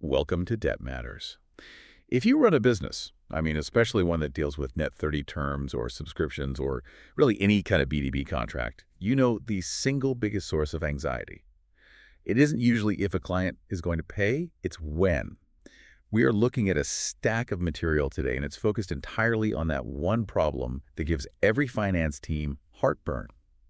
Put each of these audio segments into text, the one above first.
Welcome to Debt Matters. If you run a business, especially one that deals with net 30 terms or subscriptions or really any kind of B2B contract, you know the single biggest source of anxiety. It isn't usually if a client is going to pay, it's when. We are looking at a stack of material today, and it's focused entirely on that one problem that gives every finance team heartburn: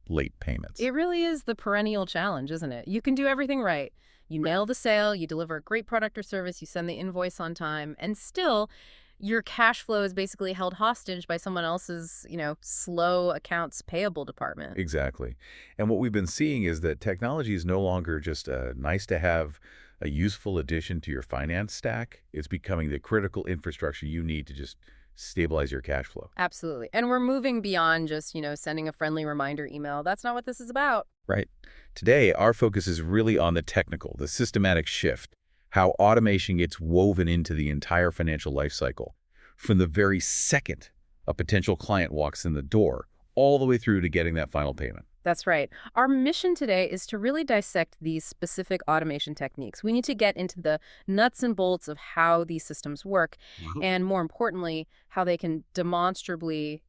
late payments. It really is the perennial challenge, isn't it? You can do everything right. You nail the sale, you deliver a great product or service, you send the invoice on time, and still your cash flow is basically held hostage by someone else's, slow accounts payable department. Exactly. And what we've been seeing is that technology is no longer just a nice to have, a useful addition to your finance stack. It's becoming the critical infrastructure you need to just stabilize your cash flow. Absolutely. And we're moving beyond just, sending a friendly reminder email. That's not what this is about. Right. Today, our focus is really on the technical, the systematic shift, how automation gets woven into the entire financial life cycle, from the very second a potential client walks in the door, all the way through to getting that final payment. That's right. Our mission today is to really dissect these specific automation techniques. We need to get into the nuts and bolts of how these systems work, and more importantly, how they can demonstrably,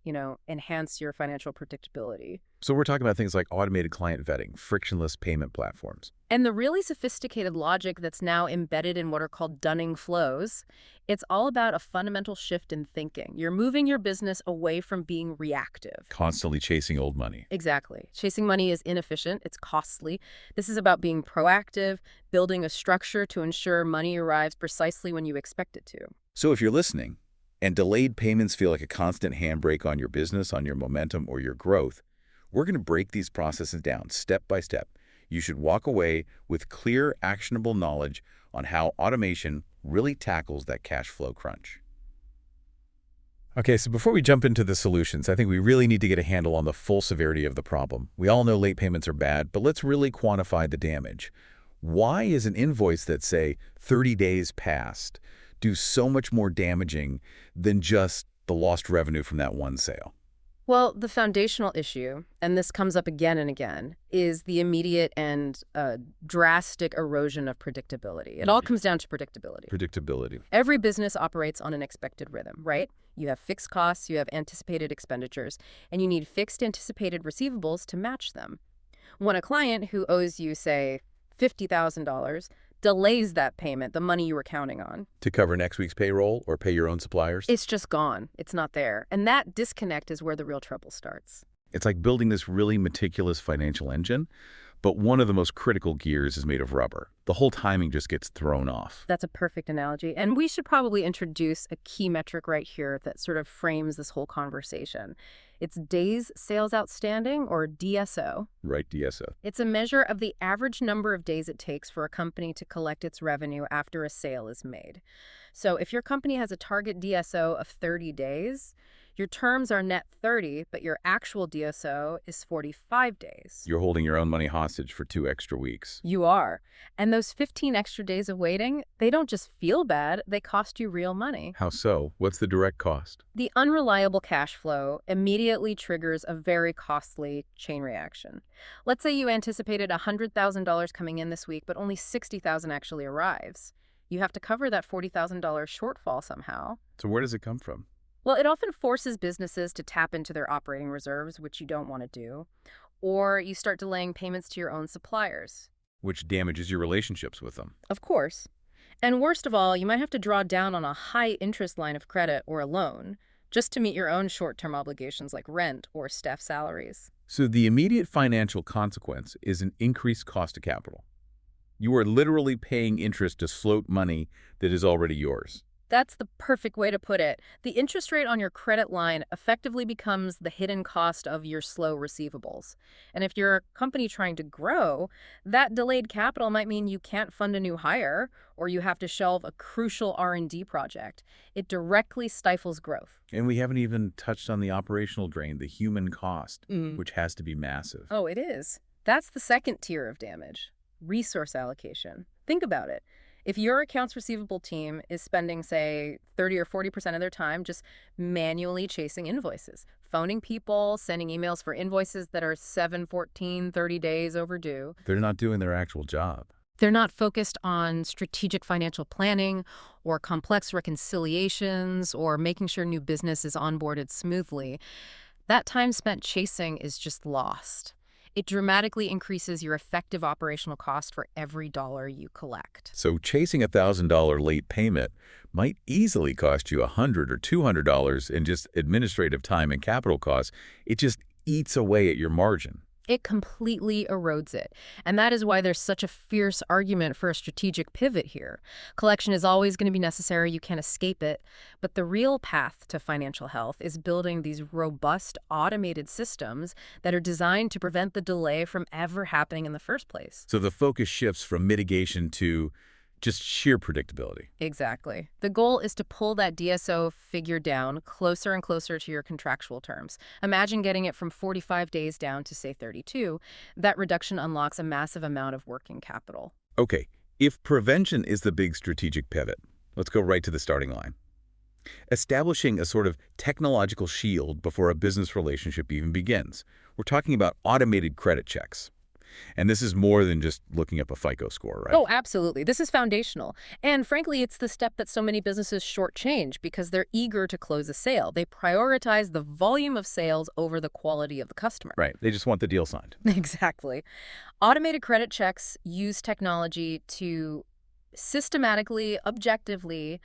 enhance your financial predictability. So we're talking about things like automated client vetting, frictionless payment platforms. And the really sophisticated logic that's now embedded in what are called Dunning flows, it's all about a fundamental shift in thinking. You're moving your business away from being reactive. Constantly chasing old money. Exactly. Chasing money is inefficient. It's costly. This is about being proactive, building a structure to ensure money arrives precisely when you expect it to. So if you're listening, and delayed payments feel like a constant handbrake on your business, on your momentum, or your growth, we're going to break these processes down step by step. You should walk away with clear, actionable knowledge on how automation really tackles that cash flow crunch. Okay, so before we jump into the solutions, I think we really need to get a handle on the full severity of the problem. We all know late payments are bad, but let's really quantify the damage. Why is an invoice that, say, 30 days past do so much more damaging than just the lost revenue from that one sale? Well, the foundational issue, and this comes up again and again, is the immediate and drastic erosion of predictability. It all comes down to predictability. Predictability. Every business operates on an expected rhythm, right? You have fixed costs, you have anticipated expenditures, and you need fixed anticipated receivables to match them. When a client who owes you, say, $50,000 delays that payment, the money you were counting on, To cover next week's payroll or pay your own suppliers? it's just gone. It's not there. And that disconnect is where the real trouble starts. It's like building this really meticulous financial engine, but one of the most critical gears is made of rubber. The whole timing just gets thrown off. That's a perfect analogy. And we should probably introduce a key metric right here that sort of frames this whole conversation. It's days sales outstanding, or DSO. Right, DSO. It's a measure of the average number of days it takes for a company to collect its revenue after a sale is made. So if your company has a target DSO of 30 days, your terms are net 30, but your actual DSO is 45 days. You're holding your own money hostage for 2 extra weeks. You are. And those 15 extra days of waiting, they don't just feel bad, they cost you real money. How so? What's the direct cost? The unreliable cash flow immediately triggers a very costly chain reaction. Let's say you anticipated $100,000 coming in this week, but only $60,000 actually arrives. You have to cover that $40,000 shortfall somehow. So where does it come from? Well, it often forces businesses to tap into their operating reserves, which you don't want to do, or you start delaying payments to your own suppliers. Which damages your relationships with them. Of course. And worst of all, you might have to draw down on a high-interest line of credit or a loan just to meet your own short-term obligations like rent or staff salaries. So the immediate financial consequence is an increased cost of capital. You are literally paying interest to float money that is already yours. That's the perfect way to put it. The interest rate on your credit line effectively becomes the hidden cost of your slow receivables. And if you're a company trying to grow, that delayed capital might mean you can't fund a new hire, or you have to shelve a crucial R&D project. It directly stifles growth. And we haven't even touched on the operational drain, the human cost, which has to be massive. Oh, it is. That's the second tier of damage. Resource allocation. Think about it. If your accounts receivable team is spending, say, 30 or 40% of their time just manually chasing invoices, phoning people, sending emails for invoices that are 7, 14, 30 days overdue. They're not doing their actual job. They're not focused on strategic financial planning or complex reconciliations or making sure new business is onboarded smoothly. That time spent chasing is just lost. It dramatically increases your effective operational cost for every dollar you collect. So chasing a $1,000 late payment might easily cost you $100 or $200 in just administrative time and capital costs. It just eats away at your margin. It completely erodes it. And that is why there's such a fierce argument for a strategic pivot here. Collection is always going to be necessary. You can't escape it. But the real path to financial health is building these robust, automated systems that are designed to prevent the delay from ever happening in the first place. So the focus shifts from mitigation to just sheer predictability. Exactly. The goal is to pull that DSO figure down closer and closer to your contractual terms. Imagine getting it from 45 days down to, say, 32. That reduction unlocks a massive amount of working capital. Okay, if prevention is the big strategic pivot, let's go right to the starting line. Establishing a sort of technological shield before a business relationship even begins. We're talking about automated credit checks. And this is more than just looking up a FICO score, right? Oh, absolutely. This is foundational. And frankly, it's the step that so many businesses shortchange because they're eager to close a sale. They prioritize the volume of sales over the quality of the customer. Right. They just want the deal signed. Exactly. Automated credit checks use technology to systematically, objectively,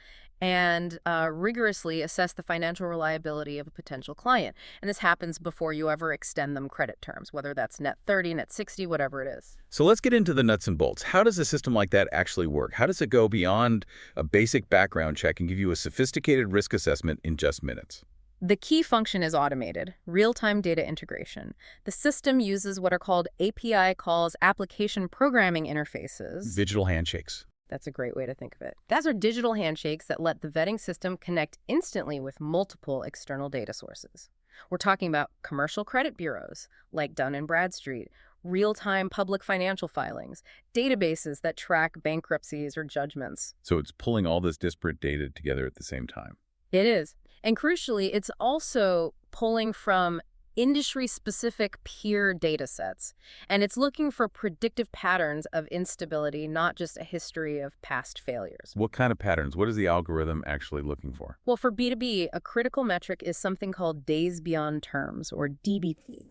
and rigorously assess the financial reliability of a potential client. And this happens before you ever extend them credit terms, whether that's net 30, net 60, whatever it is. So let's get into the nuts and bolts. How does a system like that actually work? How does it go beyond a basic background check and give you a sophisticated risk assessment in just minutes? The key function is automated, real-time data integration. The system uses what are called API calls, application programming interfaces. Digital handshakes. That's a great way to think of it. Those are digital handshakes that let the vetting system connect instantly with multiple external data sources. We're talking about commercial credit bureaus, like Dun & Bradstreet, real-time public financial filings, databases that track bankruptcies or judgments. So it's pulling all this disparate data together at the same time. It is. And crucially, it's also pulling from industry-specific peer data sets. And it's looking for predictive patterns of instability, not just a history of past failures. What kind of patterns? What is the algorithm actually looking for? Well, for B2B, a critical metric is something called days beyond terms, or DBT.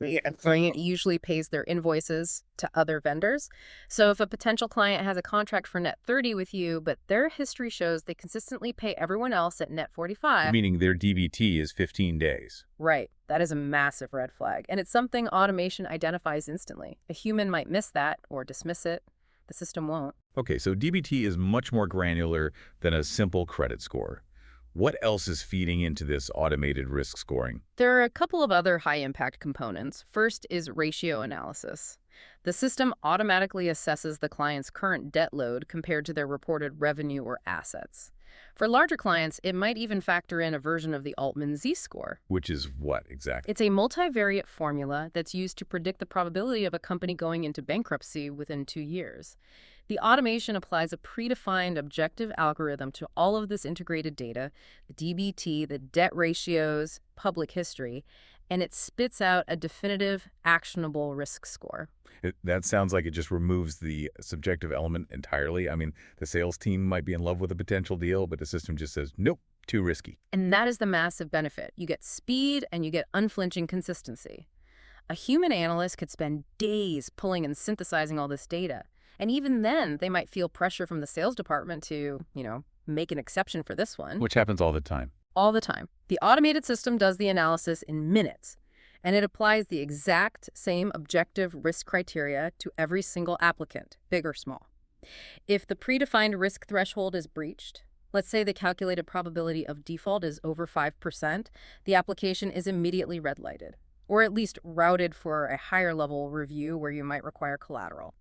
A client usually pays their invoices to other vendors. So if a potential client has a contract for net 30 with you, but their history shows they consistently pay everyone else at net 45. Meaning their DBT is 15 days. Right. That is a massive red flag. And it's something automation identifies instantly. A human might miss that or dismiss it. The system won't. Okay, so DBT is much more granular than a simple credit score. What else is feeding into this automated risk scoring? There are a couple of other high-impact components. First is ratio analysis. The system automatically assesses the client's current debt load compared to their reported revenue or assets. For larger clients, it might even factor in a version of the Altman Z-score. Which is what exactly? It's a multivariate formula that's used to predict the probability of a company going into bankruptcy within 2 years. The automation applies a predefined objective algorithm to all of this integrated data, the DBT, the debt ratios, public history, and it spits out a definitive, actionable risk score. That sounds like it just removes the subjective element entirely. I mean, the sales team might be in love with a potential deal, but the system just says, nope, too risky. And that is the massive benefit. You get speed and you get unflinching consistency. A human analyst could spend days pulling and synthesizing all this data. And even then, they might feel pressure from the sales department to, make an exception for this one. Which happens all the time. All the time. The automated system does the analysis in minutes, and it applies the exact same objective risk criteria to every single applicant, big or small. If the predefined risk threshold is breached, let's say the calculated probability of default is over 5%, the application is immediately red-lighted, or at least routed for a higher level review where you might require collateral.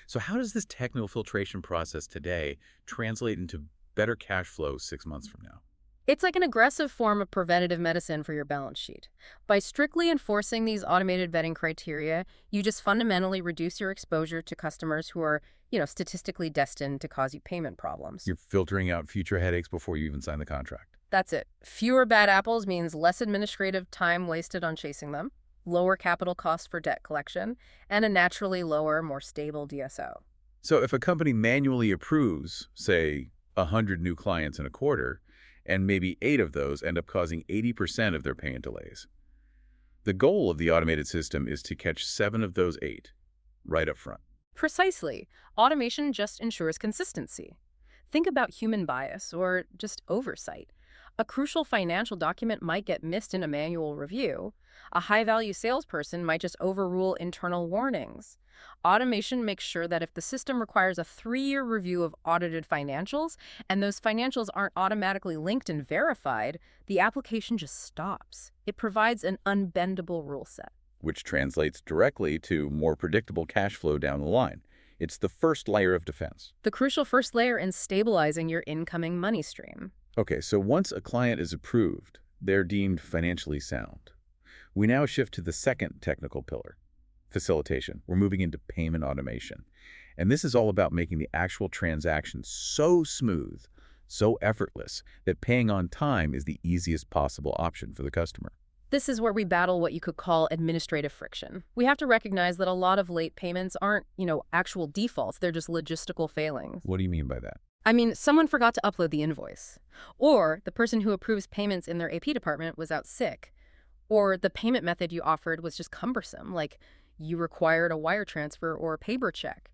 So how does this technical filtration process today translate into better cash flow 6 months from now? It's like an aggressive form of preventative medicine for your balance sheet. By strictly enforcing these automated vetting criteria, you just fundamentally reduce your exposure to customers who are, statistically destined to cause you payment problems. You're filtering out future headaches before you even sign the contract. That's it. Fewer bad apples means less administrative time wasted on chasing them. lower capital costs for debt collection, and a naturally lower, more stable DSO. So if a company manually approves, say, 100 new clients in a quarter, and maybe 8 of those end up causing 80% of their payment delays, the goal of the automated system is to catch 7 of those 8 right up front. Precisely. Automation just ensures consistency. Think about human bias or just oversight. A crucial financial document might get missed in a manual review. A high-value salesperson might just overrule internal warnings. Automation makes sure that if the system requires a 3-year review of audited financials, and those financials aren't automatically linked and verified, the application just stops. It provides an unbendable rule set. Which translates directly to more predictable cash flow down the line. It's the first layer of defense. The crucial first layer in stabilizing your incoming money stream. Okay, so once a client is approved, they're deemed financially sound. We now shift to the second technical pillar, facilitation. We're moving into payment automation. And this is all about making the actual transaction so smooth, so effortless, that paying on time is the easiest possible option for the customer. This is where we battle what you could call administrative friction. We have to recognize that a lot of late payments aren't, actual defaults. They're just logistical failings. What do you mean by that? I mean, someone forgot to upload the invoice. Or the person who approves payments in their AP department was out sick. Or the payment method you offered was just cumbersome, like you required a wire transfer or a paper check.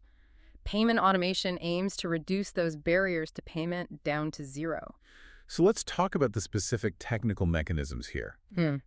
Payment automation aims to reduce those barriers to payment down to zero. So let's talk about the specific technical mechanisms here.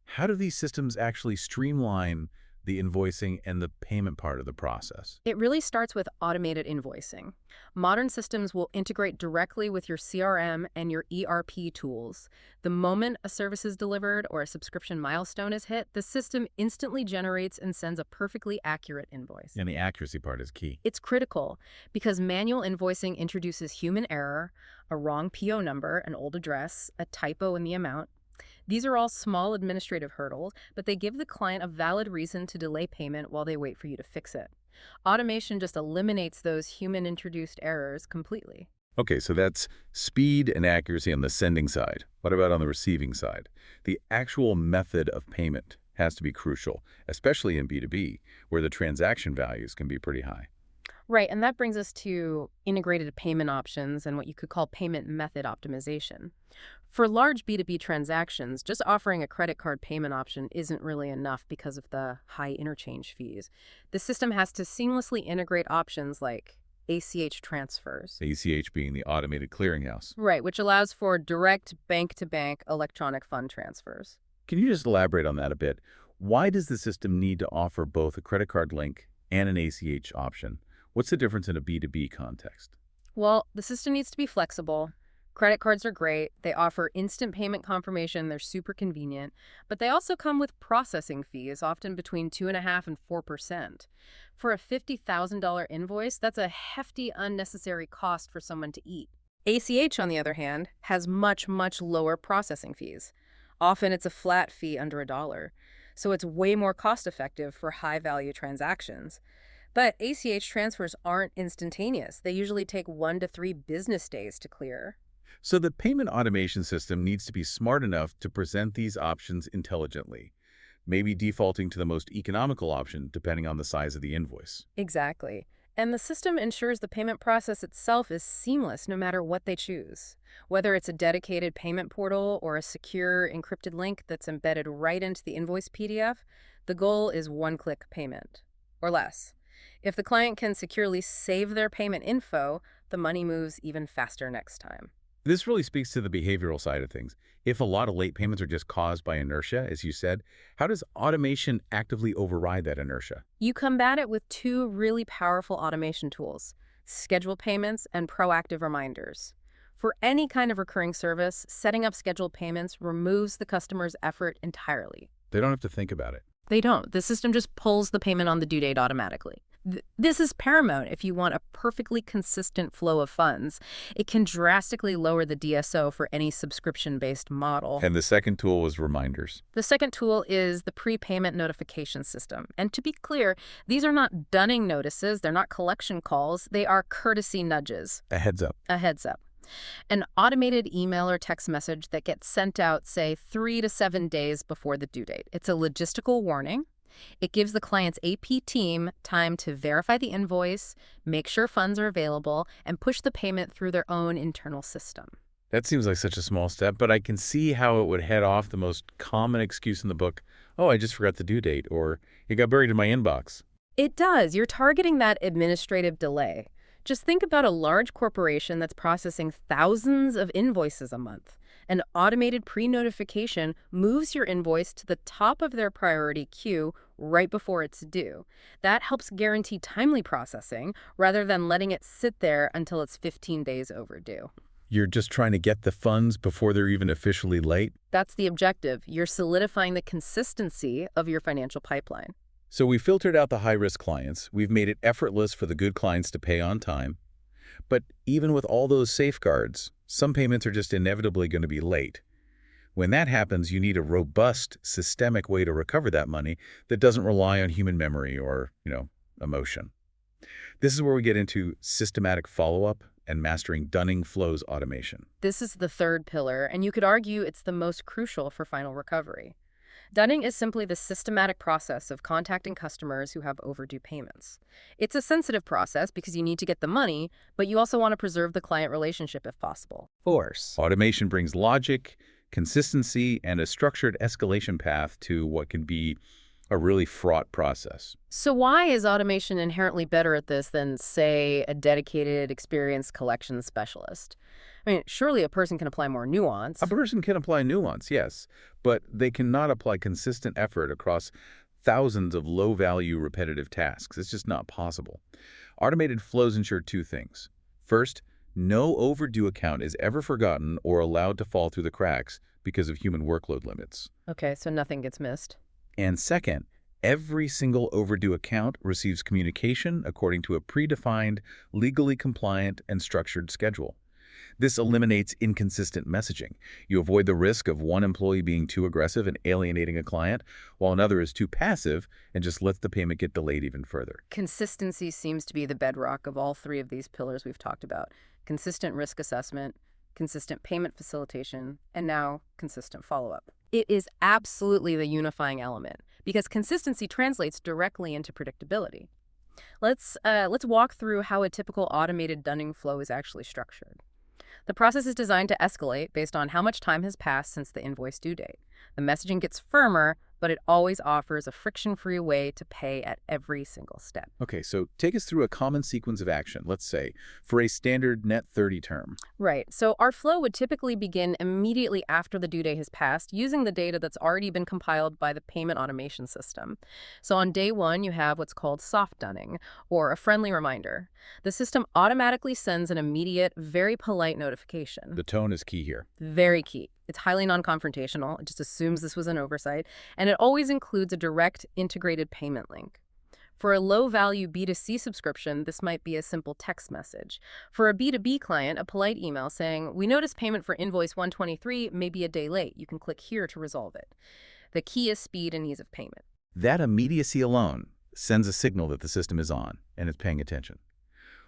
How do these systems actually streamline the invoicing and the payment part of the process? It really starts with automated invoicing. Modern systems will integrate directly with your CRM and your ERP tools. The moment a service is delivered or a subscription milestone is hit, the system instantly generates and sends a perfectly accurate invoice. And the accuracy part is key. It's critical because manual invoicing introduces human error, a wrong PO number, an old address, a typo in the amount. These are all small administrative hurdles, but they give the client a valid reason to delay payment while they wait for you to fix it. Automation just eliminates those human-introduced errors completely. Okay, so that's speed and accuracy on the sending side. What about on the receiving side? The actual method of payment has to be crucial, especially in B2B, where the transaction values can be pretty high. Right, and that brings us to integrated payment options and what you could call payment method optimization. For large B2B transactions, just offering a credit card payment option isn't really enough because of the high interchange fees. The system has to seamlessly integrate options like ACH transfers. ACH being the automated clearinghouse. Right, which allows for direct bank-to-bank electronic fund transfers. Can you just elaborate on that a bit? Why does the system need to offer both a credit card link and an ACH option? What's the difference in a B2B context? Well, the system needs to be flexible. Credit cards are great. They offer instant payment confirmation. They're super convenient. But they also come with processing fees, often between 2.5% and 4%. For a $50,000 invoice, that's a hefty, unnecessary cost for someone to eat. ACH, on the other hand, has much, much lower processing fees. Often it's a flat fee under $1. So it's way more cost-effective for high-value transactions. But ACH transfers aren't instantaneous. They usually take 1 to 3 business days to clear. So the payment automation system needs to be smart enough to present these options intelligently, maybe defaulting to the most economical option depending on the size of the invoice. Exactly. And the system ensures the payment process itself is seamless no matter what they choose. Whether it's a dedicated payment portal or a secure encrypted link that's embedded right into the invoice PDF, the goal is one-click payment, or less. If the client can securely save their payment info, the money moves even faster next time. This really speaks to the behavioral side of things. If a lot of late payments are just caused by inertia, as you said, how does automation actively override that inertia? You combat it with 2 really powerful automation tools: scheduled payments and proactive reminders. For any kind of recurring service, setting up scheduled payments removes the customer's effort entirely. They don't have to think about it. They don't. The system just pulls the payment on the due date automatically. This is paramount if you want a perfectly consistent flow of funds. It can drastically lower the DSO for any subscription-based model. And the second tool was reminders. The second tool is the prepayment notification system. And to be clear, these are not dunning notices. They're not collection calls. They are courtesy nudges. A heads up. A heads up. An automated email or text message that gets sent out, say, 3 to 7 days before the due date. It's a logistical warning. It gives the client's AP team time to verify the invoice, make sure funds are available, and push the payment through their own internal system. That seems like such a small step, but I can see how it would head off the most common excuse in the book. Oh, I just forgot the due date, or it got buried in my inbox. It does. You're targeting that administrative delay. Just think about a large corporation that's processing thousands of invoices a month. An automated pre-notification moves your invoice to the top of their priority queue right before it's due. That helps guarantee timely processing rather than letting it sit there until it's 15 days overdue. You're just trying to get the funds before they're even officially late? That's the objective. You're solidifying the consistency of your financial pipeline. So we filtered out the high-risk clients. We've made it effortless for the good clients to pay on time. But even with all those safeguards, some payments are just inevitably going to be late. When that happens, you need a robust, systemic way to recover that money that doesn't rely on human memory or, emotion. This is where we get into systematic follow-up and mastering Dunning-Flows automation. This is the third pillar, and you could argue it's the most crucial for final recovery. Dunning is simply the systematic process of contacting customers who have overdue payments. It's a sensitive process because you need to get the money, but you also want to preserve the client relationship if possible. Force. Automation brings logic, consistency, and a structured escalation path to what can be a really fraught process. So why is automation inherently better at this than, say, a dedicated, experienced collections specialist? I mean, surely a person can apply more nuance. A person can apply nuance, yes, but they cannot apply consistent effort across thousands of low-value repetitive tasks. It's just not possible. Automated flows ensure two things. First, no overdue account is ever forgotten or allowed to fall through the cracks because of human workload limits. Okay, so nothing gets missed. And second, every single overdue account receives communication according to a predefined, legally compliant, and structured schedule. This eliminates inconsistent messaging. You avoid the risk of one employee being too aggressive and alienating a client, while another is too passive and just lets the payment get delayed even further. Consistency seems to be the bedrock of all three of these pillars we've talked about. Consistent risk assessment, consistent payment facilitation, and now consistent follow-up. It is absolutely the unifying element because consistency translates directly into predictability. Let's walk through how a typical automated Dunning flow is actually structured. The process is designed to escalate based on how much time has passed since the invoice due date. The messaging gets firmer, but it always offers a friction-free way to pay at every single step. Okay, so take us through a common sequence of action, let's say, for a standard net 30 term. Right. So our flow would typically begin immediately after the due date has passed using the data that's already been compiled by the payment automation system. So on day one, you have what's called soft dunning, or a friendly reminder. The system automatically sends an immediate, very polite notification. The tone is key here. Very key. It's highly non-confrontational. It just assumes this was an oversight, and it always includes a direct integrated payment link. For a low-value B2C subscription, this might be a simple text message. For a B2B client, a polite email saying, "We noticed payment for invoice 123 may be a day late. You can click here to resolve it." The key is speed and ease of payment. That immediacy alone sends a signal that the system is on and it's paying attention.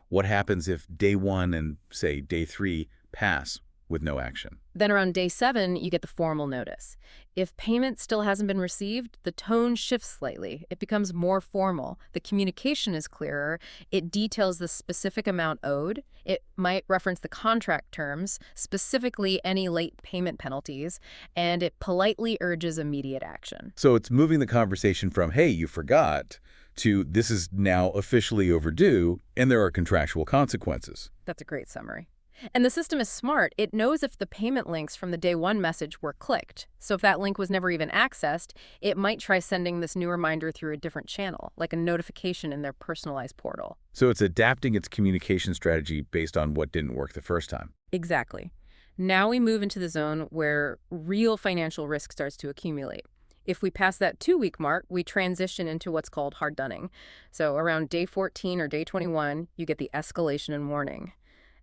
What happens if day one and, say, day three pass with no action? Then around day 7, you get the formal notice. If payment still hasn't been received, the tone shifts slightly. It becomes more formal. The communication is clearer. It details the specific amount owed. It might reference the contract terms, specifically any late payment penalties, and it politely urges immediate action. So it's moving the conversation from, hey, you forgot, to this is now officially overdue, and there are contractual consequences. That's a great summary. And the system is smart. It knows if the payment links from the day one message were clicked. So if that link was never even accessed, it might try sending this new reminder through a different channel, like a notification in their personalized portal. So it's adapting its communication strategy based on what didn't work the first time. Exactly. Now we move into the zone where real financial risk starts to accumulate. If we pass that 2-week mark, we transition into what's called hard dunning. So around day 14 or day 21, you get the escalation and warning.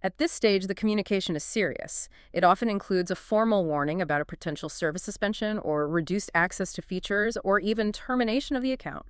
At this stage, the communication is serious. It often includes a formal warning about a potential service suspension or reduced access to features or even termination of the account.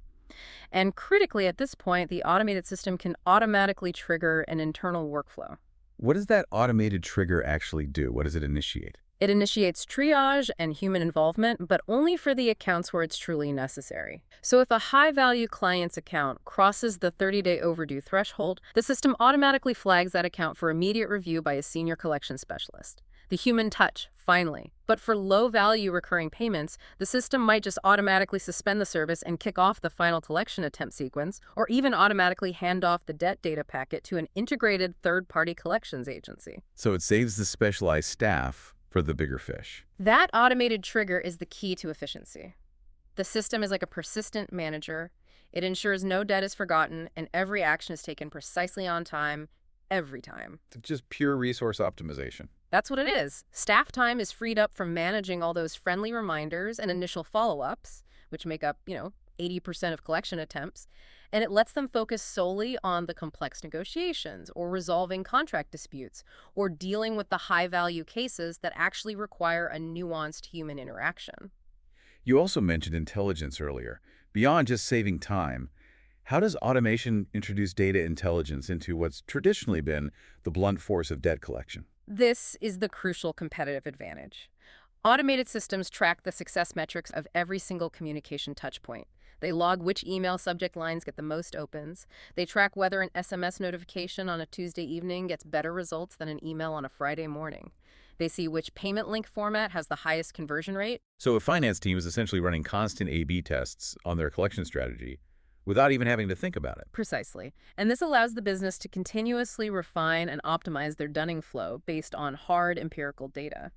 And critically, at this point, the automated system can automatically trigger an internal workflow. What does that automated trigger actually do? What does it initiate? It initiates triage and human involvement, but only for the accounts where it's truly necessary. So if a high-value client's account crosses the 30-day overdue threshold, the system automatically flags that account for immediate review by a senior collection specialist. The human touch, finally. But for low-value recurring payments, the system might just automatically suspend the service and kick off the final collection attempt sequence, or even automatically hand off the debt data packet to an integrated third-party collections agency. So it saves the specialized staff for the bigger fish. That automated trigger is the key to efficiency. The system is like a persistent manager. It ensures no debt is forgotten and every action is taken precisely on time, every time. It's just pure resource optimization. That's what it is. Staff time is freed up from managing all those friendly reminders and initial follow-ups, which make up, 80% of collection attempts, and it lets them focus solely on the complex negotiations or resolving contract disputes or dealing with the high-value cases that actually require a nuanced human interaction. You also mentioned intelligence earlier. Beyond just saving time, how does automation introduce data intelligence into what's traditionally been the blunt force of debt collection? This is the crucial competitive advantage. Automated systems track the success metrics of every single communication touchpoint. They log which email subject lines get the most opens. They track whether an SMS notification on a Tuesday evening gets better results than an email on a Friday morning. They see which payment link format has the highest conversion rate. So a finance team is essentially running constant A/B tests on their collection strategy without even having to think about it. Precisely. And this allows the business to continuously refine and optimize their dunning flow based on hard empirical data.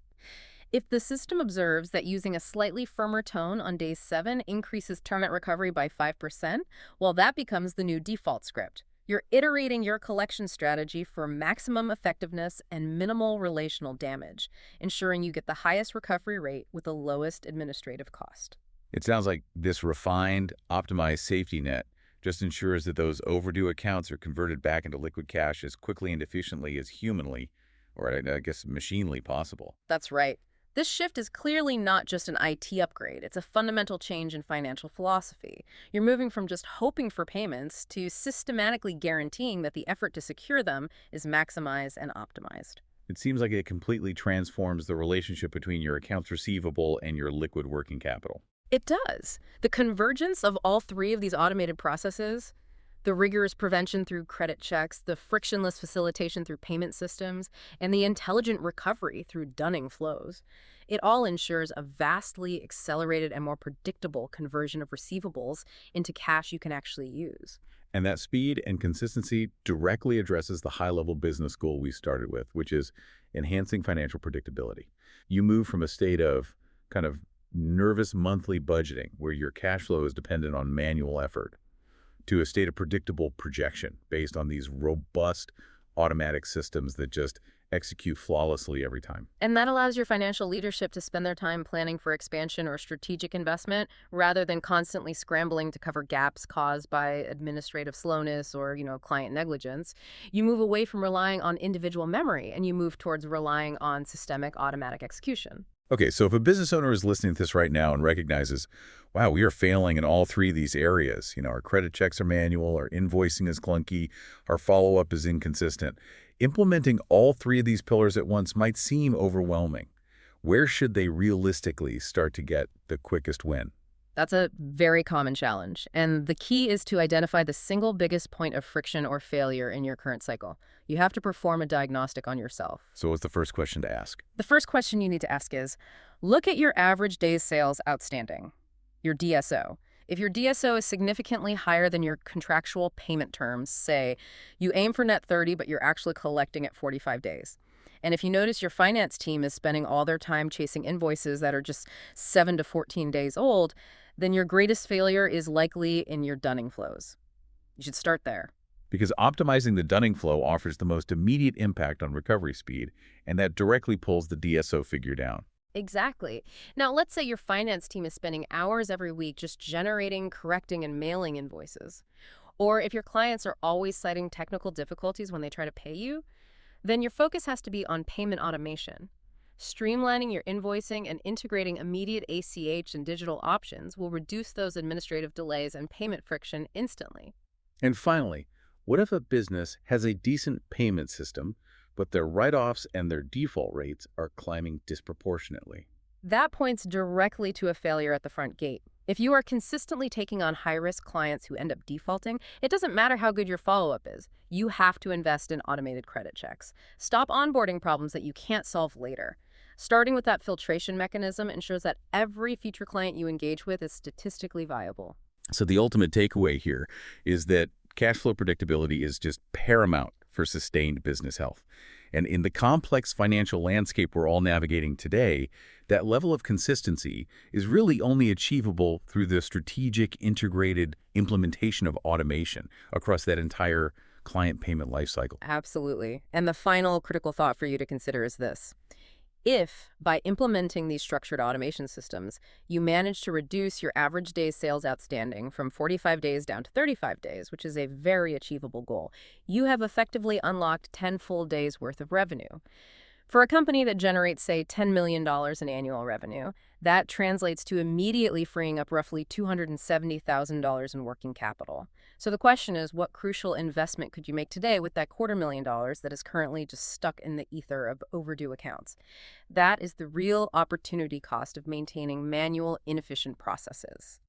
If the system observes that using a slightly firmer tone on day 7 increases termite recovery by 5%, well, that becomes the new default script. You're iterating your collection strategy for maximum effectiveness and minimal relational damage, ensuring you get the highest recovery rate with the lowest administrative cost. It sounds like this refined, optimized safety net just ensures that those overdue accounts are converted back into liquid cash as quickly and efficiently as humanly, or I guess machinely possible. That's right. This shift is clearly not just an IT upgrade. It's a fundamental change in financial philosophy. You're moving from just hoping for payments to systematically guaranteeing that the effort to secure them is maximized and optimized. It seems like it completely transforms the relationship between your accounts receivable and your liquid working capital. It does. The convergence of all three of these automated processes, the rigorous prevention through credit checks, the frictionless facilitation through payment systems, and the intelligent recovery through dunning flows, it all ensures a vastly accelerated and more predictable conversion of receivables into cash you can actually use. And that speed and consistency directly addresses the high-level business goal we started with, which is enhancing financial predictability. You move from a state of kind of nervous monthly budgeting, where your cash flow is dependent on manual effort, to a state of predictable projection based on these robust automatic systems that just execute flawlessly every time. And that allows your financial leadership to spend their time planning for expansion or strategic investment rather than constantly scrambling to cover gaps caused by administrative slowness or, client negligence. You move away from relying on individual memory and you move towards relying on systemic automatic execution. Okay, so if a business owner is listening to this right now and recognizes, wow, we are failing in all three of these areas. Our credit checks are manual, our invoicing is clunky, our follow-up is inconsistent. Implementing all three of these pillars at once might seem overwhelming. Where should they realistically start to get the quickest win? That's a very common challenge. And the key is to identify the single biggest point of friction or failure in your current cycle. You have to perform a diagnostic on yourself. So what's the first question to ask? The first question you need to ask is, look at your average days sales outstanding, your DSO. If your DSO is significantly higher than your contractual payment terms, say you aim for net 30, but you're actually collecting at 45 days. And if you notice your finance team is spending all their time chasing invoices that are just 7 to 14 days old, then your greatest failure is likely in your dunning flows. You should start there. Because optimizing the dunning flow offers the most immediate impact on recovery speed, and that directly pulls the DSO figure down. Exactly. Now, let's say your finance team is spending hours every week just generating, correcting, and mailing invoices. Or if your clients are always citing technical difficulties when they try to pay you, then your focus has to be on payment automation. Streamlining your invoicing and integrating immediate ACH and digital options will reduce those administrative delays and payment friction instantly. And finally, what if a business has a decent payment system, but their write-offs and their default rates are climbing disproportionately. That points directly to a failure at the front gate. If you are consistently taking on high-risk clients who end up defaulting, it doesn't matter how good your follow-up is. You have to invest in automated credit checks. Stop onboarding problems that you can't solve later. Starting with that filtration mechanism ensures that every future client you engage with is statistically viable. So the ultimate takeaway here is that cash flow predictability is just paramount for sustained business health. And in the complex financial landscape we're all navigating today, that level of consistency is really only achievable through the strategic, integrated implementation of automation across that entire client payment lifecycle. Absolutely. And the final critical thought for you to consider is this. If, by implementing these structured automation systems, you manage to reduce your average days sales outstanding from 45 days down to 35 days, which is a very achievable goal, you have effectively unlocked 10 full days worth of revenue. For a company that generates, say, $10 million in annual revenue, that translates to immediately freeing up roughly $270,000 in working capital. So the question is, what crucial investment could you make today with that $250,000 that is currently just stuck in the ether of overdue accounts? That is the real opportunity cost of maintaining manual, inefficient processes.